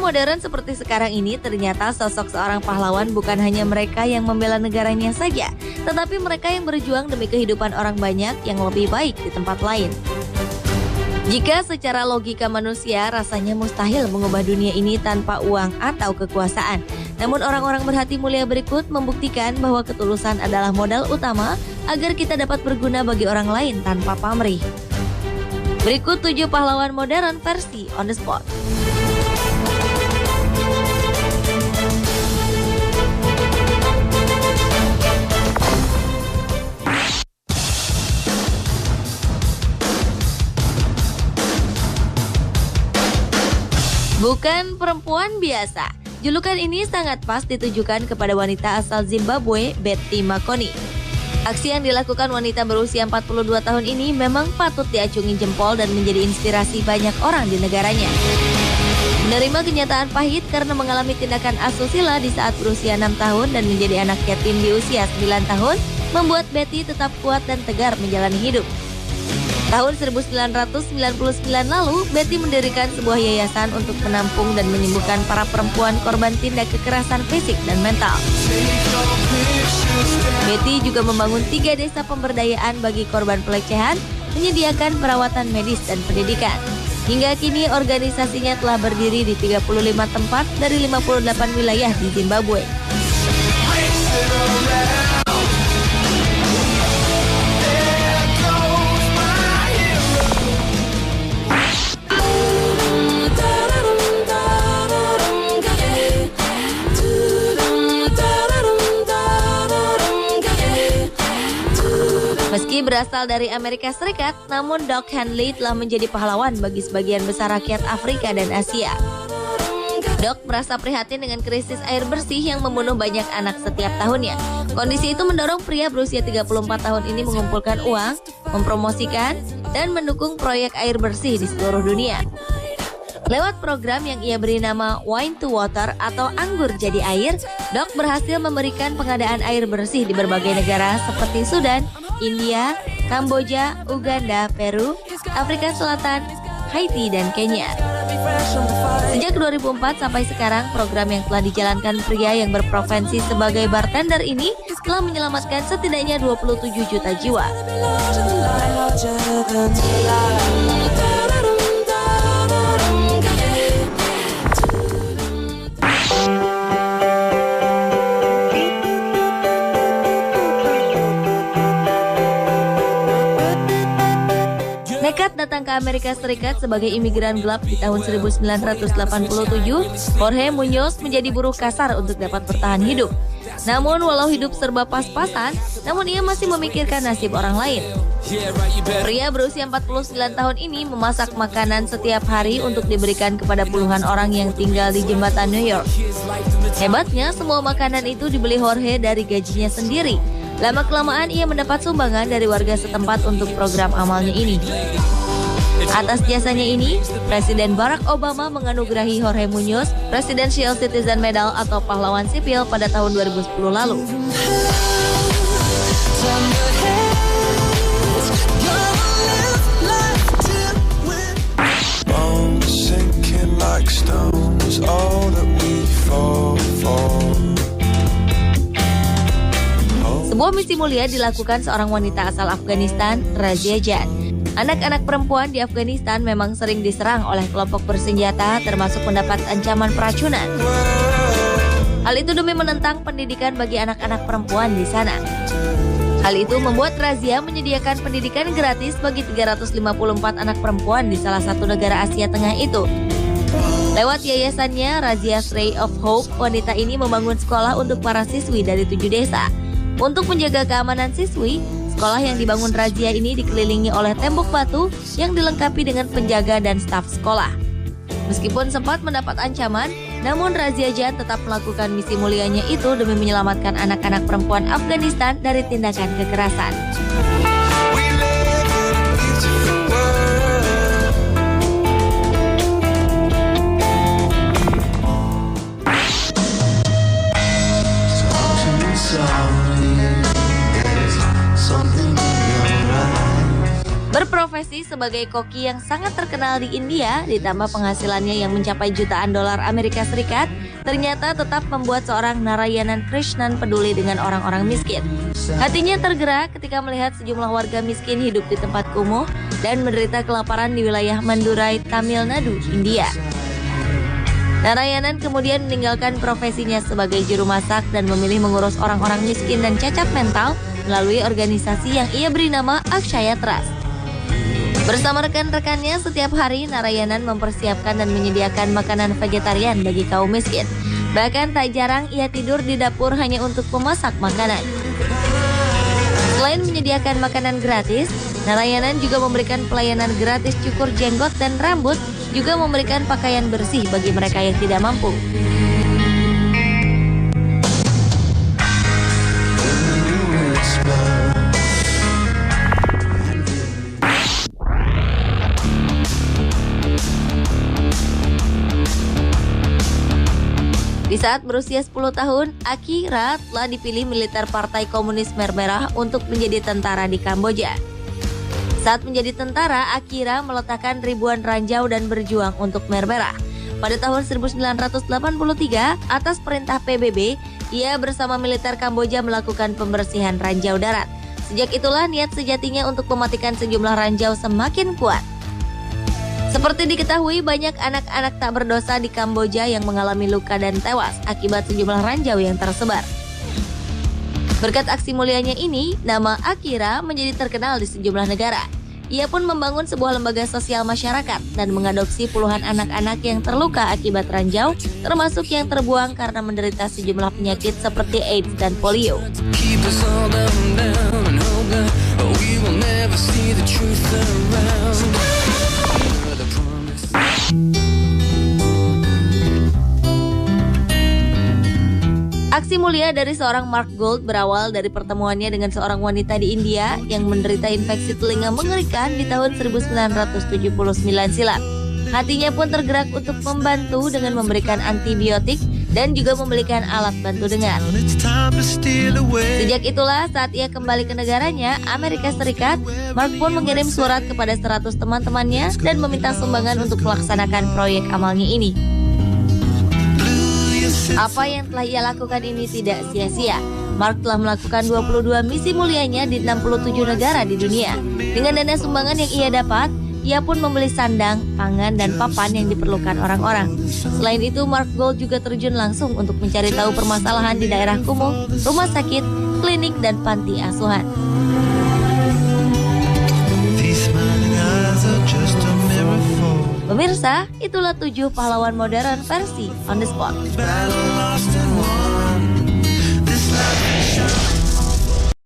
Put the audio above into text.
modern seperti sekarang ini, ternyata sosok seorang pahlawan bukan hanya mereka yang membela negaranya saja, tetapi mereka yang berjuang demi kehidupan orang banyak yang lebih baik di tempat lain. Jika secara logika manusia rasanya mustahil mengubah dunia ini tanpa uang atau kekuasaan, namun orang-orang berhati mulia berikut membuktikan bahwa ketulusan adalah modal utama agar kita dapat berguna bagi orang lain tanpa pamrih. Berikut 7 pahlawan modern versi On The Spot. Bukan perempuan biasa. Julukan ini sangat pas ditujukan kepada wanita asal Zimbabwe, Betty Makoni. Aksi yang dilakukan wanita berusia 42 tahun ini memang patut diacungi jempol dan menjadi inspirasi banyak orang di negaranya. Menerima kenyataan pahit karena mengalami tindakan asusila di saat berusia 6 tahun dan menjadi anak yatim di usia 9 tahun, membuat Betty tetap kuat dan tegar menjalani hidup. Tahun 1999 lalu, Betty mendirikan sebuah yayasan untuk menampung dan menyembuhkan para perempuan korban tindak kekerasan fisik dan mental. Betty juga membangun 3 desa pemberdayaan bagi korban pelecehan, menyediakan perawatan medis dan pendidikan. Hingga kini organisasinya telah berdiri di 35 tempat dari 58 wilayah di Zimbabwe. Meski berasal dari Amerika Serikat, namun Doc Henley telah menjadi pahlawan bagi sebagian besar rakyat Afrika dan Asia. Doc merasa prihatin dengan krisis air bersih yang membunuh banyak anak setiap tahunnya. Kondisi itu mendorong pria berusia 34 tahun ini mengumpulkan uang, mempromosikan, dan mendukung proyek air bersih di seluruh dunia. Lewat program yang ia beri nama Wine to Water atau Anggur Jadi Air, Doc berhasil memberikan pengadaan air bersih di berbagai negara seperti Sudan, India, Kamboja, Uganda, Peru, Afrika Selatan, Haiti, dan Kenya. Sejak 2004 sampai sekarang, program yang telah dijalankan pria yang berprofesi sebagai bartender ini telah menyelamatkan setidaknya 27 juta jiwa. Nekat datang ke Amerika Serikat sebagai imigran gelap di tahun 1987, Jorge Muñoz menjadi buruh kasar untuk dapat bertahan hidup. Namun walau hidup serba pas-pasan, namun ia masih memikirkan nasib orang lain. Pria berusia 49 tahun ini memasak makanan setiap hari untuk diberikan kepada puluhan orang yang tinggal di jembatan New York. Hebatnya, semua makanan itu dibeli Jorge dari gajinya sendiri. Lama-kelamaan ia mendapat sumbangan dari warga setempat untuk program amalnya ini. Atas jasanya ini, Presiden Barack Obama menganugerahi Jorge Muñoz Presidential Citizen Medal atau pahlawan sipil pada tahun 2010 lalu. Sebuah misi mulia dilakukan seorang wanita asal Afghanistan, Razia Jan. Anak-anak perempuan di Afghanistan memang sering diserang oleh kelompok bersenjata, termasuk mendapat ancaman peracunan. Hal itu demi menentang pendidikan bagi anak-anak perempuan di sana. Hal itu membuat Razia menyediakan pendidikan gratis bagi 354 anak perempuan di salah satu negara Asia Tengah itu. Lewat yayasannya, Razia's Ray of Hope, wanita ini membangun sekolah untuk para siswi dari 7 desa. Untuk menjaga keamanan siswi, sekolah yang dibangun Razia ini dikelilingi oleh tembok batu yang dilengkapi dengan penjaga dan staf sekolah. Meskipun sempat mendapat ancaman, namun Razia Jan tetap melakukan misi mulianya itu demi menyelamatkan anak-anak perempuan Afghanistan dari tindakan kekerasan. berprofesi sebagai koki yang sangat terkenal di India, ditambah penghasilannya yang mencapai jutaan dolar Amerika Serikat, ternyata tetap membuat seorang Narayanan Krishnan peduli dengan orang-orang miskin. Hatinya tergerak ketika melihat sejumlah warga miskin hidup di tempat kumuh dan menderita kelaparan di wilayah Madurai, Tamil Nadu, India. Narayanan kemudian meninggalkan profesinya sebagai juru masak dan memilih mengurus orang-orang miskin dan cacat mental melalui organisasi yang ia beri nama Akshaya Trust. Bersama rekan-rekannya, setiap hari Narayanan mempersiapkan dan menyediakan makanan vegetarian bagi kaum miskin. Bahkan tak jarang ia tidur di dapur hanya untuk memasak makanan. Selain menyediakan makanan gratis, Narayanan juga memberikan pelayanan gratis cukur jenggot dan rambut, juga memberikan pakaian bersih bagi mereka yang tidak mampu. Di saat berusia 10 tahun, Akira telah dipilih militer Partai Komunis Khmer Merah untuk menjadi tentara di Kamboja. Saat menjadi tentara, Akira meletakkan ribuan ranjau dan berjuang untuk Khmer Merah. Pada tahun 1983, atas perintah PBB, ia bersama militer Kamboja melakukan pembersihan ranjau darat. Sejak itulah niat sejatinya untuk mematikan sejumlah ranjau semakin kuat. Seperti diketahui, banyak anak-anak tak berdosa di Kamboja yang mengalami luka dan tewas akibat sejumlah ranjau yang tersebar. Berkat aksi mulianya ini, nama Akira menjadi terkenal di sejumlah negara. Ia pun membangun sebuah lembaga sosial masyarakat dan mengadopsi puluhan anak-anak yang terluka akibat ranjau, termasuk yang terbuang karena menderita sejumlah penyakit seperti AIDS dan polio. Aksi mulia dari seorang Mark Gould berawal dari pertemuannya dengan seorang wanita di India yang menderita infeksi telinga mengerikan di tahun 1979 silam. Hatinya pun tergerak untuk membantu dengan memberikan antibiotik dan juga membelikan alat bantu dengar. Sejak itulah saat ia kembali ke negaranya, Amerika Serikat, Mark pun mengirim surat kepada 100 teman-temannya dan meminta sumbangan untuk melaksanakan proyek amalnya ini. Apa yang telah ia lakukan ini tidak sia-sia. Mark telah melakukan 22 misi mulianya di 67 negara di dunia. Dengan dana sumbangan yang ia dapat, ia pun membeli sandang, pangan, dan papan yang diperlukan orang-orang. Selain itu, Mark Gould juga terjun langsung untuk mencari tahu permasalahan di daerah kumuh, rumah sakit, klinik, dan panti asuhan. Pemirsa, itulah 7 pahlawan modern versi On The Spot.